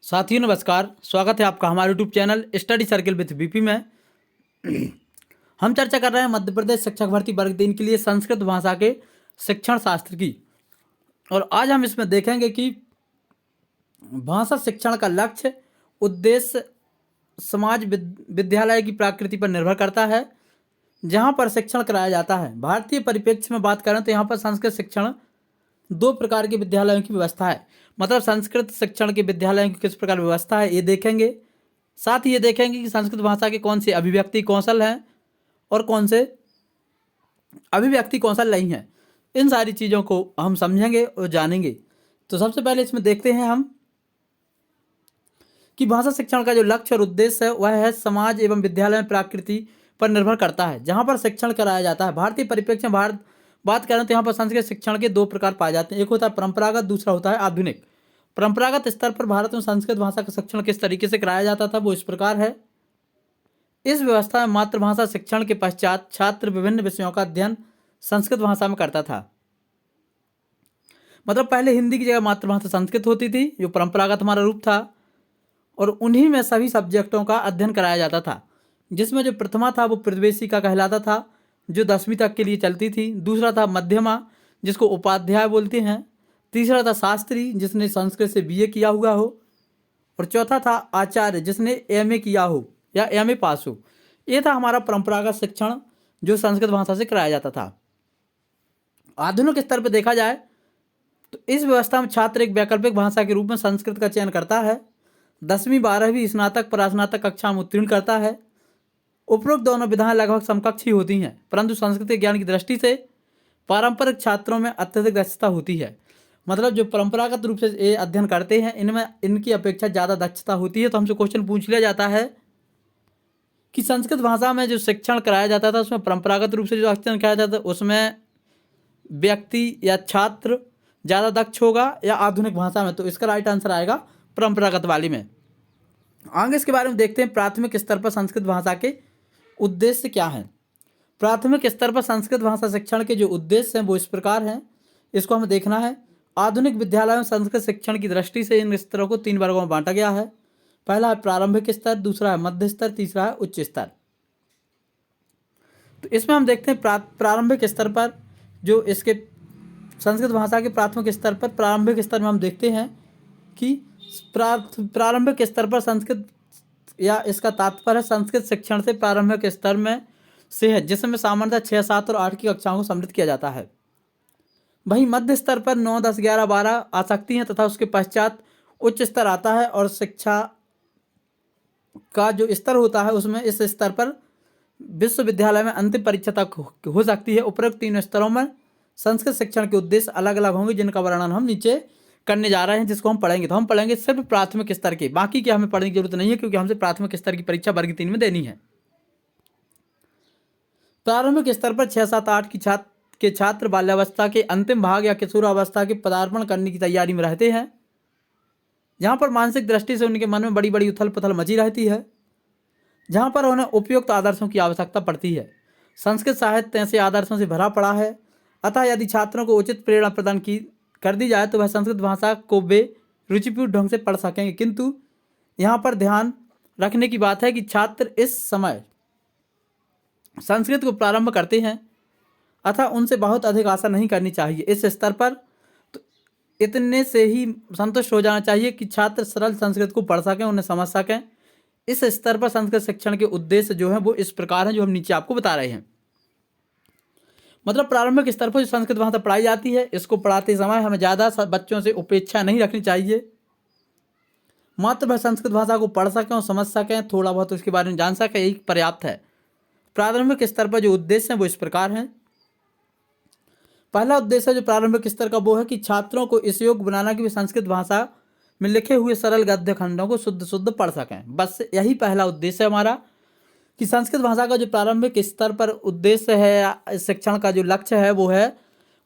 साथियों नमस्कार, स्वागत है आपका हमारे YouTube channel study circle with BP में। हम चर्चा कर रहे हैं मध्य प्रदेश शिक्षक भर्ती वर्ग 3 के लिए संस्कृत भाषा के शिक्षण शास्त्र की। और आज हम इसमें देखेंगे कि भाषा शिक्षण का लक्ष्य, उद्देश्य समाज विद्यालय की प्रकृति पर निर्भर करता है जहाँ पर शिक्षण कराया जाता है। भारतीय परिप्रेक्ष्य में बात करें तो यहाँ पर संस्कृत शिक्षण दो प्रकार के विद्यालयों की व्यवस्था है। मतलब संस्कृत शिक्षण के विद्यालयों की किस प्रकार व्यवस्था है ये देखेंगे। साथ ही ये देखेंगे कि संस्कृत भाषा के कौन से अभिव्यक्ति कौशल हैं और कौन से अभिव्यक्ति कौशल नहीं हैं। इन सारी चीज़ों को हम समझेंगे और जानेंगे। तो सबसे पहले इसमें देखते हैं हम कि भाषा शिक्षण का जो लक्ष्य और उद्देश्य है वह है समाज एवं विद्यालय में प्रकृति पर निर्भर करता है जहाँ पर शिक्षण कराया जाता है। भारतीय परिप्रेक्ष्य में बात करें तो यहाँ पर संस्कृत शिक्षण के दो प्रकार पाए जाते हैं। एक होता है परंपरागत, दूसरा होता है आधुनिक। परंपरागत स्तर पर भारत में संस्कृत भाषा का शिक्षण किस तरीके से कराया जाता था वो इस प्रकार है। इस व्यवस्था में मातृभाषा शिक्षण के पश्चात छात्र विभिन्न विषयों का अध्ययन संस्कृत भाषा में करता था। मतलब पहले हिंदी की जगह मातृभाषा संस्कृत होती थी, जो परंपरागत हमारा रूप था, और उन्हीं में सभी सब्जेक्टों का अध्ययन कराया जाता था। जिसमें जो प्रथमा था वो प्रवेशिका कहलाता था, जो 10वीं तक के लिए चलती थी। दूसरा था मध्यमा, जिसको उपाध्याय बोलते हैं। तीसरा था शास्त्री, जिसने संस्कृत से बीए किया हुआ हो। और चौथा था आचार्य, जिसने एमए किया हो या एमए पास हो। ये था हमारा परंपरागत शिक्षण जो संस्कृत भाषा से कराया जाता था। आधुनिक स्तर पर देखा जाए तो इस व्यवस्था में छात्र एक वैकल्पिक भाषा के रूप में संस्कृत का चयन करता है। 10वीं 12वीं स्नातक परास्नातक कक्षा में उत्तीर्ण करता है। उपरोक्त दोनों विधाएं लगभग समकक्ष ही होती हैं, परंतु संस्कृत ज्ञान की दृष्टि से पारंपरिक छात्रों में अत्यधिक दक्षता होती है। मतलब जो परंपरागत रूप से ये अध्ययन करते हैं इनमें इनकी अपेक्षा ज़्यादा दक्षता होती है। तो हमसे क्वेश्चन पूछ लिया जाता है कि संस्कृत भाषा में जो शिक्षण कराया जाता था उसमें परंपरागत रूप से जो अध्ययन कराया जाता था उसमें व्यक्ति या छात्र ज़्यादा दक्ष होगा या आधुनिक भाषा में। तो इसका राइट आंसर आएगा परंपरागत वाली में। आगे इसके बारे में देखते हैं प्राथमिक स्तर पर संस्कृत भाषा के उद्देश्य क्या हैं। प्राथमिक स्तर पर संस्कृत भाषा शिक्षण के जो उद्देश्य हैं वो इस प्रकार हैं, इसको हमें देखना है। आधुनिक विद्यालयों में संस्कृत शिक्षण की दृष्टि से इन स्तरों को 3 वर्गों में बांटा गया है। पहला है प्रारंभिक स्तर, दूसरा है मध्य स्तर, तीसरा है उच्च स्तर। तो इसमें हम देखते हैं प्रारंभिक स्तर पर जो इसके संस्कृत भाषा के प्राथमिक स्तर पर प्रारंभिक स्तर में हम देखते हैं कि प्रारंभिक स्तर पर संस्कृत या इसका तात्पर्य संस्कृत शिक्षण से प्रारंभिक स्तर में से है, जिसमें सामान्यतः 6, 7 और 8 की कक्षाओं को सम्मिलित किया जाता है। वहीं मध्य स्तर पर 9, 10, 11, 12 आ सकती हैं तथा उसके पश्चात उच्च स्तर आता है और शिक्षा का जो स्तर होता है उसमें इस स्तर पर विश्वविद्यालय में अंतिम परीक्षा तक हो सकती है। उपरोक्त 3 स्तरों में संस्कृत शिक्षण के उद्देश्य अलग अलग होंगे, जिनका वर्णन हम नीचे करने जा रहे हैं, जिसको हम पढ़ेंगे। तो हम पढ़ेंगे सिर्फ प्राथमिक स्तर के, बाकी के हमें पढ़ने की जरूरत नहीं है क्योंकि हमसे प्राथमिक स्तर की परीक्षा वर्ग 3 में देनी है। प्रारंभिक स्तर पर 6, 7, 8 के छात्र बाल्यावस्था के अंतिम भाग या किशोरावस्था के पदार्पण करने की तैयारी में रहते हैं, जहाँ पर मानसिक दृष्टि से उनके मन में बड़ी बड़ी उथल पुथल मची रहती है, जहाँ पर उन्हें उपयुक्त आदर्शों की आवश्यकता पड़ती है। संस्कृत साहित्य ऐसे आदर्शों से भरा पड़ा है, अतः यदि छात्रों को उचित प्रेरणा प्रदान कर दी जाए तो वह संस्कृत भाषा को वे रुचिपूर्ण ढंग से पढ़ सकेंगे। किंतु यहाँ पर ध्यान रखने की बात है कि छात्र इस समय संस्कृत को प्रारंभ करते हैं, अतः उनसे बहुत अधिक आशा नहीं करनी चाहिए। इस स्तर पर तो इतने से ही संतुष्ट हो जाना चाहिए कि छात्र सरल संस्कृत को पढ़ सकें, उन्हें समझ सकें। इस स्तर पर संस्कृत शिक्षण के उद्देश्य जो हैं वो इस प्रकार हैं, जो हम नीचे आपको बता रहे हैं। मतलब प्रारंभिक स्तर पर जो संस्कृत भाषा पढ़ाई जाती है, इसको पढ़ाते समय हमें ज़्यादा बच्चों से उपेक्षा नहीं रखनी चाहिए। मात्र वह संस्कृत भाषा को पढ़ सकें और समझ सकें, थोड़ा बहुत उसके बारे में जान सकें, यही पर्याप्त है। प्रारंभिक स्तर पर जो उद्देश्य हैं वो इस प्रकार हैं। पहला उद्देश्य जो प्रारंभिक स्तर का वो है कि छात्रों को इस योग्य बनाना कि वे संस्कृत भाषा में लिखे हुए सरल गद्य खंडों को शुद्ध शुद्ध पढ़ सकें। बस यही पहला उद्देश्य है हमारा, कि संस्कृत भाषा का जो प्रारंभिक स्तर पर उद्देश्य है, शिक्षण का जो लक्ष्य है वो है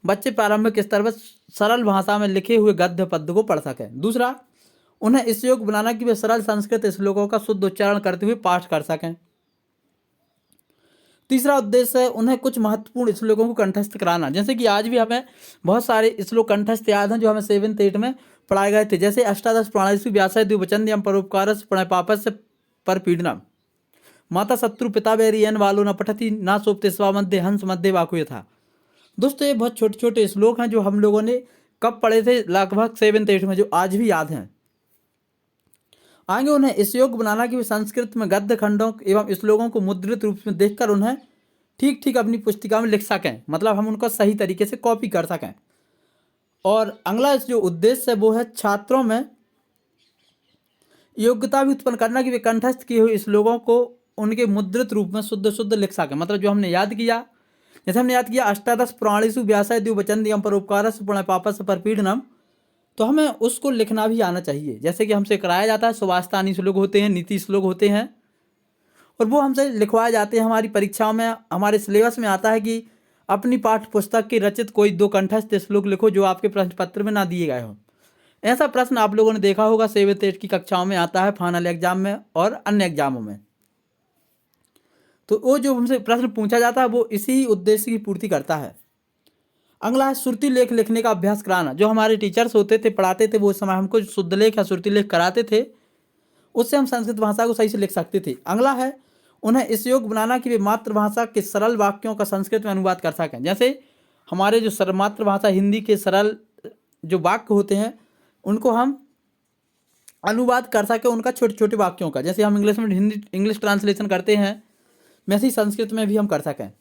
बच्चे प्रारंभिक स्तर पर सरल भाषा में लिखे हुए गद्य पद्य को पढ़ सकें। दूसरा, उन्हें इस योग्य बनाना कि वे सरल संस्कृत श्लोकों का शुद्ध उच्चारण करते हुए पाठ कर सकें। तीसरा उद्देश्य है उन्हें कुछ महत्वपूर्ण श्लोकों को कंठस्थ कराना। जैसे कि आज भी हमें बहुत सारे श्लोक कंठस्थ याद हैं जो हमें 7th 8th में पढ़ाए गए थे। जैसे अष्टादश प्राणेषु व्यासाय द्विवचनद्वयम् परोपकारस्य प्रणयपापस्य परपीडनम् माता शत्रु पिता बैरी एन वालो न पठति ना सोपते स्वा मध्य हंस मध्य वाकु था। दोस्तों ये बहुत छोटे छोटे श्लोक हैं जो हम लोगों ने कब पढ़े थे, लगभग 7th 8th में, जो आज भी याद हैं। आगे उन्हें इस योग्य बनाना कि वे संस्कृत में गद्य खंडों एवं श्लोकों को मुद्रित रूप में देखकर उन्हें ठीक ठीक अपनी पुस्तिका में लिख सकें, मतलब हम उनको सही तरीके से कॉपी कर सकें। और अगला जो उद्देश्य है वो है छात्रों में योग्यता भी उत्पन्न करना कि वे कंठस्थ किए हुए श्लोकों को उनके मुद्रित रूप में शुद्ध शुद्ध लिख सकें। मतलब जो हमने याद किया, जैसे हमने याद किया अष्टादश प्राणेषु व्यासाय द्विवचनद्वयम् परोपकारस्य प्रणयपापस्य परपीडनम्, तो हमें उसको लिखना भी आना चाहिए। जैसे कि हमसे कराया जाता है सुभाषितानी श्लोक होते हैं, नीति श्लोक होते हैं, और वो हमसे लिखवाए जाते हैं। हमारी परीक्षाओं में, हमारे सिलेबस में आता है कि अपनी पाठ्य पुस्तक के रचित कोई 2 कंठस्थ श्लोक लिखो जो आपके प्रश्न पत्र में ना दिए गए हों। ऐसा प्रश्न आप लोगों ने देखा होगा 7th 8th की कक्षाओं में आता है, फाइनल एग्जाम में और अन्य एग्जामों में। तो वो जो हमसे प्रश्न पूछा जाता है वो इसी उद्देश्य की पूर्ति करता है। अगला है श्रुति लेख लिखने का अभ्यास कराना। जो हमारे टीचर्स होते थे, पढ़ाते थे, वो उस समय हमको शुद्ध लेख या श्रुति लेख कराते थे, उससे हम संस्कृत भाषा को सही से लिख सकते थे। अगला है उन्हें इस योग्य बनाना कि वे मातृभाषा के सरल वाक्यों का संस्कृत में अनुवाद कर सकें। जैसे हमारे जो मातृभाषा हिंदी के सरल जो वाक्य होते हैं उनको हम अनुवाद कर सकें, उनका छोटे छोटे वाक्यों का। जैसे हम इंग्लिश में इंग्लिश ट्रांसलेशन करते हैं, वैसे ही संस्कृत में भी हम कर सकें।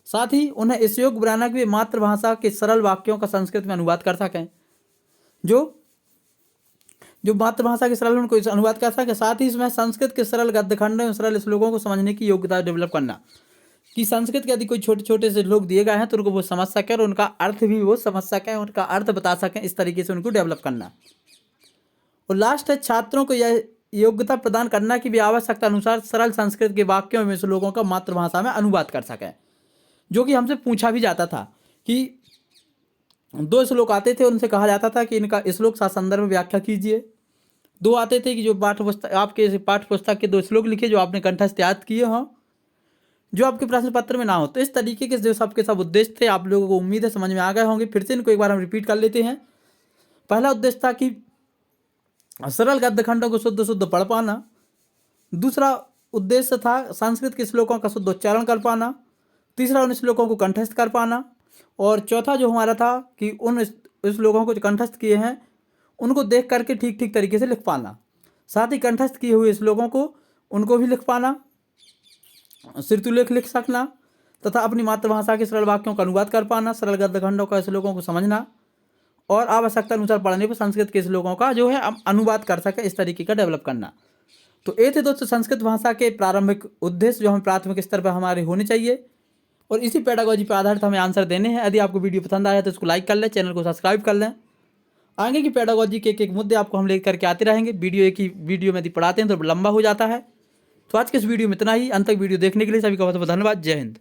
साथ ही उन्हें इस योग्य बनाना कि वे मातृभाषा के सरल वाक्यों का संस्कृत में अनुवाद कर सकें, जो मातृभाषा के सरल उनको अनुवाद कर सकें। साथ ही इसमें संस्कृत के सरल गद्य खंड एवं सरल श्लोकों को समझने की योग्यता डेवलप करना, कि संस्कृत के यदि कोई छोटे छोटे से श्लोक दिए गए हैं तो उनको वो समझ सकें और उनका अर्थ भी वो समझ सकें, उनका अर्थ बता सकें, इस तरीके से उनको डेवलप करना। और लास्ट है छात्रों को यह योग्यता प्रदान करना कि वे आवश्यकता अनुसार सरल संस्कृत के वाक्यों में श्लोकों का मातृभाषा में अनुवाद कर सकें। जो कि हमसे पूछा भी जाता था कि 2 श्लोक आते थे, उनसे कहा जाता था कि इनका श्लोक सा संदर्भ व्याख्या कीजिए। 2 आते थे कि जो आपके पाठ्य पुस्तक के 2 श्लोक लिखे जो आपने कंठस्थ याद किए हों, जो आपके प्रश्न पत्र में ना हो। तो इस तरीके के जो सबके सब उद्देश्य थे, आप लोगों को उम्मीद है समझ में आ गए होंगे। फिर से इनको एक बार हम रिपीट कर लेते हैं। पहला उद्देश्य था कि सरल गद्य खंडों को शुद्ध शुद्ध पढ़ पाना। दूसरा उद्देश्य था संस्कृत के श्लोकों का शुद्ध उच्चारण कर पाना। तीसरा उन श्लोकों को कंठस्थ कर पाना। और चौथा जो हमारा था कि उन श्लोकों को जो कंठस्थ किए हैं उनको देख करके ठीक ठीक तरीके से लिख पाना। साथ ही कंठस्थ किए हुए श्लोकों को उनको भी लिख पाना, श्रुतिलेख लिख सकना, तथा अपनी मातृभाषा के सरल वाक्यों का अनुवाद कर पाना, सरल गद्य खंडों का श्लोकों को समझना और आवश्यकता अनुसार पढ़ने पर संस्कृत के श्लोकों का जो है अनुवाद कर सके, इस तरीके का डेवलप करना। तो ये थे दोस्तों संस्कृत भाषा के प्रारंभिक उद्देश्य जो हमें प्राथमिक स्तर पर हमारे होने चाहिए, और इसी पेडागोजी पर आधारित हमें आंसर देने हैं। यदि आपको वीडियो पसंद आया तो इसको लाइक कर लें, चैनल को सब्सक्राइब कर लें। आगे की पेडागोजी के एक मुद्दे आपको हम लेकर के आते रहेंगे। एक ही वीडियो में यदि पढ़ाते हैं तो लंबा हो जाता है। तो आज के इस वीडियो में इतना ही। अंत तक वीडियो देखने के लिए सभी का बहुत बहुत धन्यवाद। जय हिंद।